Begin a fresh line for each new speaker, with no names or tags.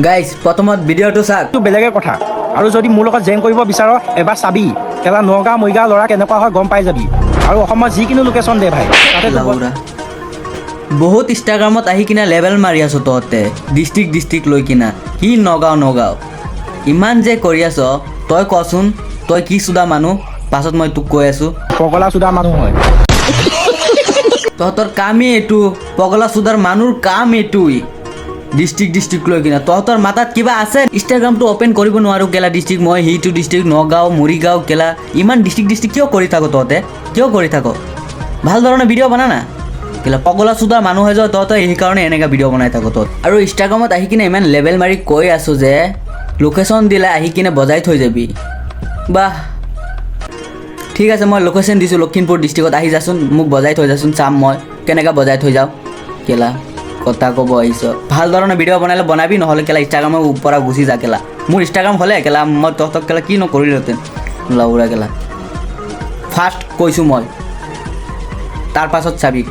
Guys প্ৰথমত ভিডিঅ'টো চাওক।
এইটো বেলেগে কথা আৰু যদি মোৰ লগত জেং কৰিব বিচাৰ এবাৰ চাবি কেলা নগাঁও মৰিগাঁও ল'ৰা কেনেকুৱা হয় গম পাই যাবি আৰু অসমৰ যিকোনো লোকেশ্যন দে ভাই তাতে
লাউৰা বহুত ইনষ্টাগ্ৰামত আহি কিনে লেবেল মাৰি আছ তহঁতে ডিষ্ট্ৰিক্ট লৈ কিনা কি নগাঁও ইমান যে কৰি আছ তই কচোন তই কি চুদা মানুহ পাছত মই তোক কৈ আছোঁ
পগলা চুদা মানুহ হয়
তহঁতৰ কামেই এইটো পগলা চুদাৰ মানুহৰ কাম এইটোই ডিষ্ট্ৰিক্ট লৈ কিনা তহঁতৰ মাথাত কিবা আছে ইনষ্টাগ্ৰামটো অ'পেন কৰিব নোৱাৰোঁ কেলা ডিষ্ট্ৰিক্ট মই সেইটো ডিষ্ট্ৰিক্ট নগাঁও মৰিগাঁও কেলা ইমান ডিষ্ট্ৰিক্ট কিয় কৰি থাকো তহঁতে কিয় কৰি থাক ভাল ধৰণে ভিডিঅ' বনা না কেলা পগলা চুদা মানুহ হৈ যাওঁ তহঁতে সেইকাৰণে এনেকৈ ভিডিঅ' বনাই থাকো তহঁত আৰু ইনষ্টাগ্ৰামত আহি কিনে ইমান লেবেল মাৰি কৈ আছোঁ যে লোকেশ্যন দিলে আহি কিনে বজাই থৈ যাবি বাহ ঠিক আছে মই লোকেশ্যন দিছোঁ লখিমপুৰ ডিষ্ট্ৰিক্টত আহি যাচোন মোক বজাই থৈ যাচোন চাম মই কেনেকৈ বজাই থৈ যাওঁ কেলা কথা ক'ব আহিছ ভাল ধৰণে ভিডিঅ' বনালে বনাবি নহ'লে কেলা ইনষ্টাগ্ৰামৰ পৰা গুচি যা কেলা মোৰ ইনষ্টাগ্ৰাম হ'লে কেলা মই তহঁতক কেলা কি নকৰিলোহেঁতেন লাউৰা কেলা ফাৰ্ষ্ট কৈছোঁ মই তাৰ পাছত চাবি